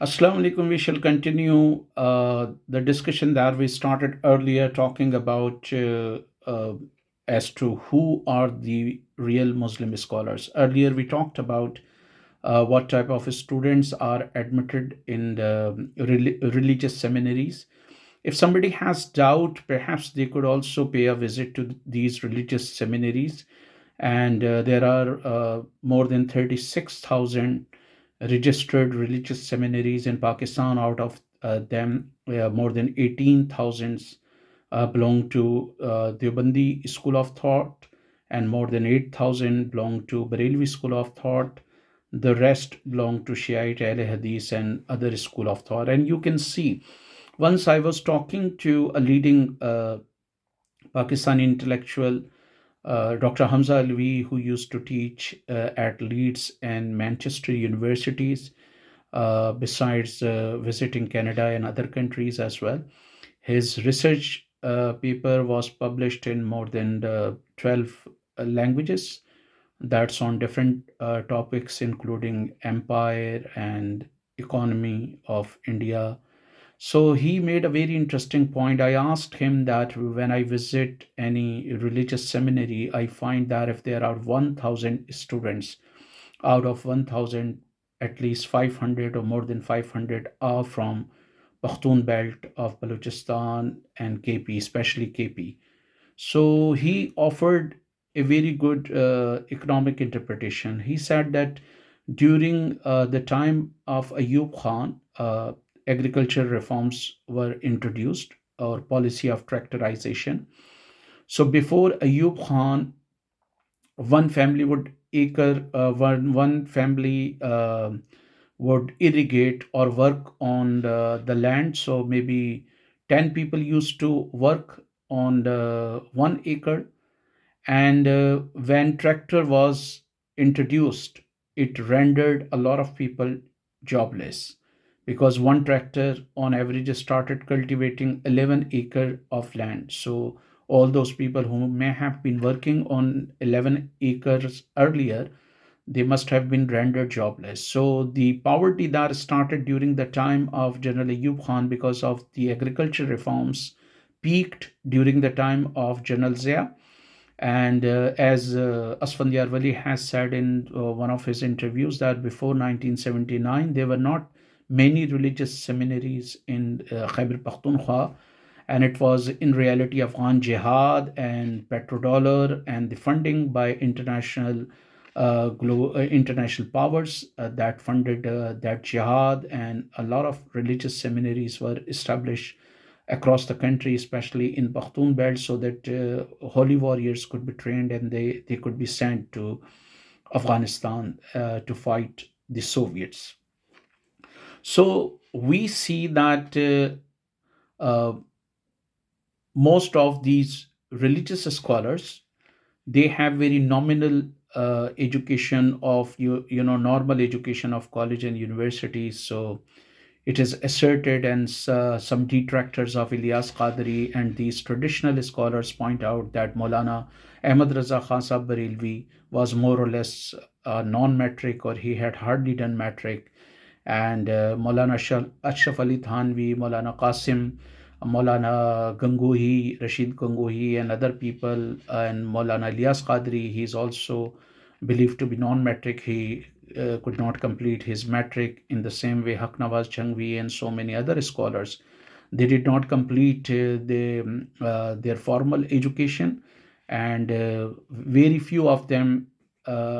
Assalamu alaikum. We shall continue the discussion that we started earlier, talking about as to who are the real Muslim scholars. Earlier, we talked about what type of students are admitted in the religious seminaries. If somebody has doubt, perhaps they could also pay a visit to these religious seminaries. And there are more than 36,000 registered religious seminaries in Pakistan. Out of them, more than 18,000 belong to Deobandi School of Thought, and more than 8,000 belong to Barelvi School of Thought. The rest belong to Shiite, Ahl Hadith, and other school of thought. And you can see, once I was talking to a leading Pakistani intellectual, Dr. Hamza Alvi, who used to teach at Leeds and Manchester universities, besides visiting Canada and other countries as well. His research paper was published in more than 12 languages. That's on different topics, including empire and economy of India. So he made a very interesting point. I asked him that when I visit any religious seminary, I find that if there are 1,000 students, out of 1,000, at least 500 or more than 500 are from Pakhtun belt of Balochistan and KP, especially KP. So he offered a very good economic interpretation. He said that during the time of Ayub Khan, agriculture reforms were introduced, or policy of tractorization. So before Ayub Khan, one family would one family would irrigate or work on the land. So maybe 10 people used to work on the 1 acre. And when tractor was introduced, it rendered a lot of people jobless, because one tractor on average started cultivating 11 acre of land. So all those people who may have been working on 11 acres earlier, they must have been rendered jobless. So the poverty that started during the time of General Ayub Khan because of the agriculture reforms peaked during the time of General Zia. And as Asfandyar Wali has said in one of his interviews, that before 1979, there were not many religious seminaries in Khyber Pakhtunkhwa, and it was in reality Afghan jihad and petrodollar and the funding by international powers that funded that jihad, and a lot of religious seminaries were established across the country, especially in Pakhtun belt, so that holy warriors could be trained and they could be sent to Afghanistan to fight the Soviets. So we see that uh, most of these religious scholars, they have very nominal education of normal education of college and universities. So it is asserted, and some detractors of Ilyas Qadri and these traditional scholars point out that Maulana Ahmad Raza Khan Sahib Barelvi was more or less non-metric, or he had hardly done metric. And Maulana Ashraf Ali Thanvi, Maulana Qasim, Maulana Gangohi, Rashid Gangohi, and other people, and Maulana Ilyas Qadri, he is also believed to be non-metric. He could not complete his metric. In the same way, Haq Nawaz Jhangvi and so many other scholars, they did not complete their formal education, and very few of them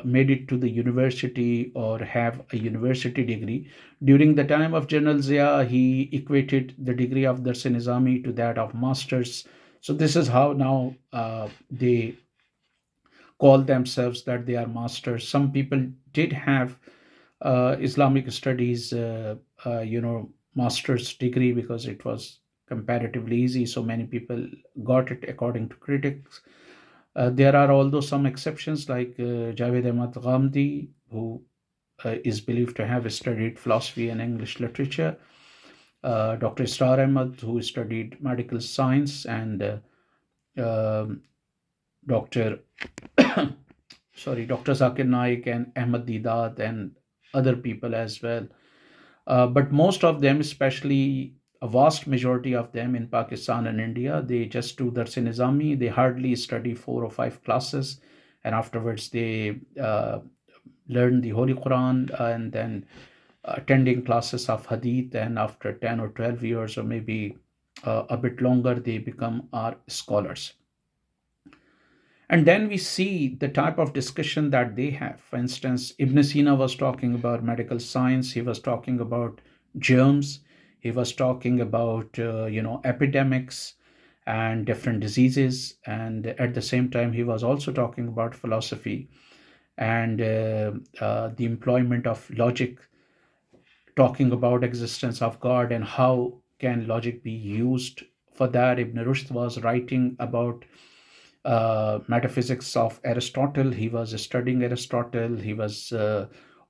made it to the university or have a university degree. During the time of General Zia, he equated the degree of Dars Nizami to that of masters. So this is how now they call themselves that they are masters. Some people did have Islamic studies, master's degree, because it was comparatively easy. So many people got it according to critics. There are although some exceptions, like Javed Ahmad Ghamdi, who is believed to have studied philosophy and English literature. Dr. Israr Ahmad, who studied medical science, and um Dr. Dr. Zakir Naik and Ahmad Didat and other people as well. But most of them, especially a vast majority of them in Pakistan and India, they just do Dars Nizami. They hardly study 4 or 5 classes, and afterwards they learn the Holy Quran, and then attending classes of Hadith. And after 10 or 12 years, or maybe a bit longer, they become our scholars. And then we see the type of discussion that they have. For instance, Ibn Sina was talking about medical science, he was talking about germs, he was talking about epidemics and different diseases, and at the same time he was also talking about philosophy and the employment of logic, talking about existence of God and how can logic be used for that. Ibn Rushd was writing about metaphysics of Aristotle. He was studying Aristotle. He was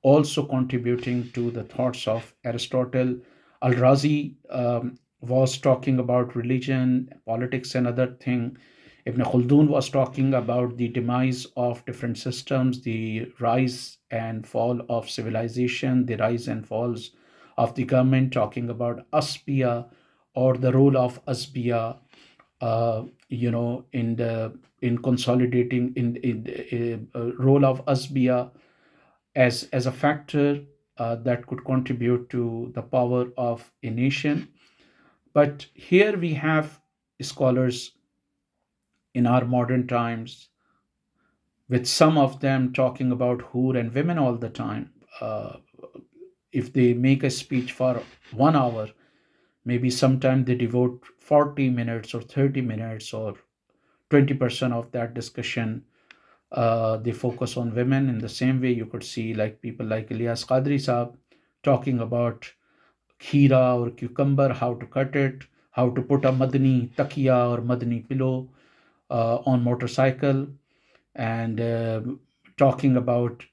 also contributing to the thoughts of Aristotle. Al Razi was talking about religion, politics, and other thing. Ibn Khaldun was talking about the demise of different systems, the rise and fall of civilization, the rise and falls of the government, talking about Asbiya or the role of Asbiya, in consolidating in role of Asbiya as a factor that could contribute to the power of a nation. But here we have scholars in our modern times, with some of them talking about Hur and women all the time. Uh, if they make a speech for 1 hour, maybe sometime they devote 40 minutes or 30 minutes or 20% of that discussion, they focus on women. In the same way, you could see like people like Ilyas Qadri Saab talking about kheera or cucumber, how to cut it, how to put a madni takiya or madni pillow on motorcycle, and talking about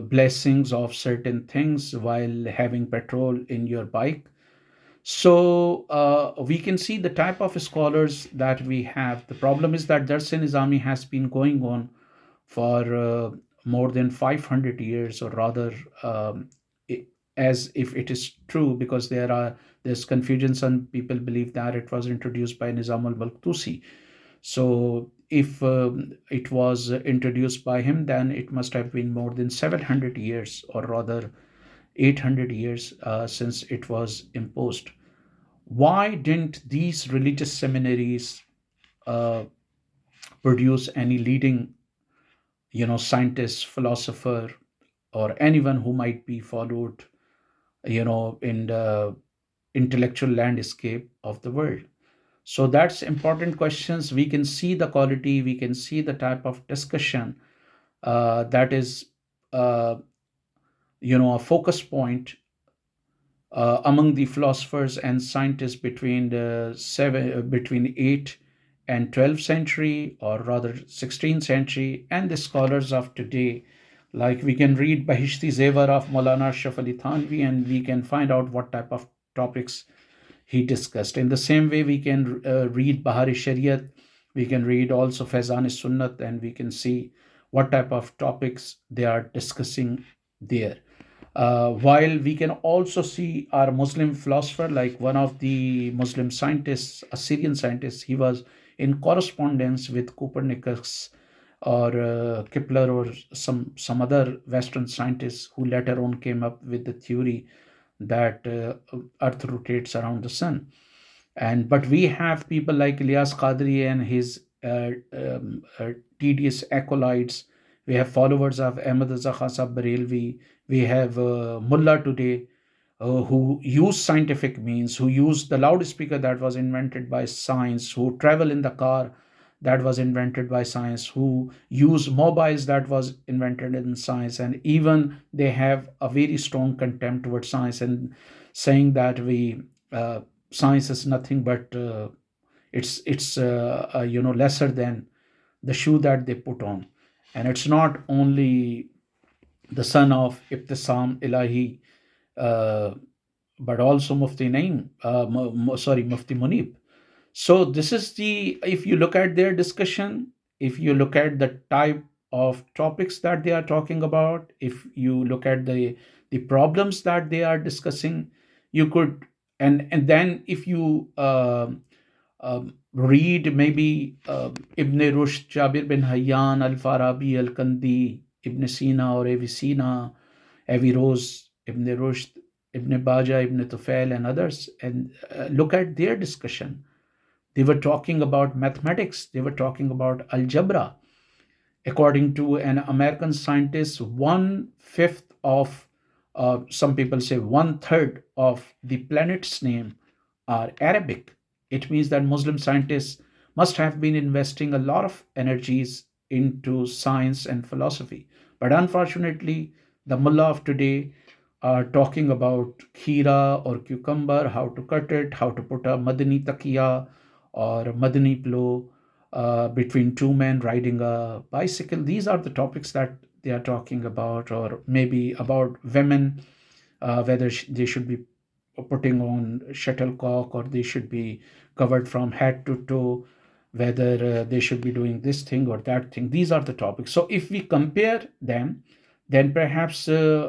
blessings of certain things while having petrol in your bike. So we can see the type of scholars that we have. The problem is that Darsin Nizami has been going on for more than 500 years, or rather, i- as if it is true, because there's confusion. Some people believe that it was introduced by Nizam al-Mulk Tusi. So if it was introduced by him, then it must have been more than 700 years, or rather 800 years since it was imposed. Why didn't these religious seminaries uh, produce any leading, scientist, philosopher, or anyone who might be followed, in the intellectual landscape of the world? So that's important questions. We can see the quality, we can see the type of discussion that is, uh, a focus point among the philosophers and scientists between between 8 and 12th century, or rather 16th century, and the scholars of today. Like we can read Bahishti Zevar of Maulana Ashraf Ali Thanvi, and we can find out what type of topics he discussed. In the same way, we can read Bahari Shariat, we can read also Faizan Sunnat, and we can see what type of topics they are discussing there. While we can also see our Muslim philosopher, like one of the Muslim scientists, a Syrian scientist, he was in correspondence with Copernicus or Kepler or some other Western scientists who later on came up with the theory that Earth rotates around the sun. And but we have people like Ilyas Qadri and his tedious acolytes. We have followers of Ahmad Raza Khan Sahib Barelvi. We have Mullah today, who use scientific means, who use the loudspeaker that was invented by science, who travel in the car that was invented by science, who use mobiles that was invented in science, and even they have a very strong contempt towards science, and saying that we science is nothing but it's lesser than the shoe that they put on. And it's not only the son of Ibtisam Ilahi, uh, but also Mufti Naim, Mufti Munib. So this is the, if you look at their discussion, if you look at the type of topics that they are talking about, if you look at the the problems that they are discussing. You could, and then if you read maybe Ibn Rushd, Jabir bin Hayyan, Al Farabi, Al Kandi, Ibn Sina or Avicenna, Averroes, Ibn Rushd, Ibn Baja, Ibn Tufail, and others, and look at their discussion. They were talking about mathematics, they were talking about algebra. According to an American scientist, one fifth of, some people say one third of the planet's name are Arabic. It means that Muslim scientists must have been investing a lot of energies into science and philosophy. But unfortunately, the mullah of today are talking about kheera or cucumber, how to cut it, how to put a madani takiya or a madani pillow between two men riding a bicycle. These are the topics that they are talking about, or maybe about women, whether they should be putting on shuttlecock or they should be covered from head to toe, whether they should be doing this thing or that thing. These are the topics. So if we compare them, then perhaps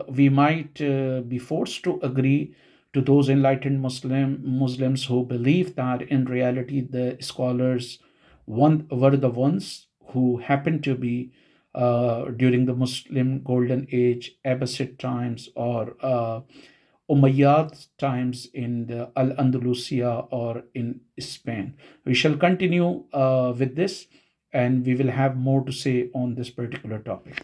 we might be forced to agree to those enlightened Muslims who believe that in reality the scholars were the ones who happened to be during the Muslim Golden Age, Abbasid times, or Umayyad times in the Al Andalusia or in Spain. We shall continue with this, and we will have more to say on this particular topic.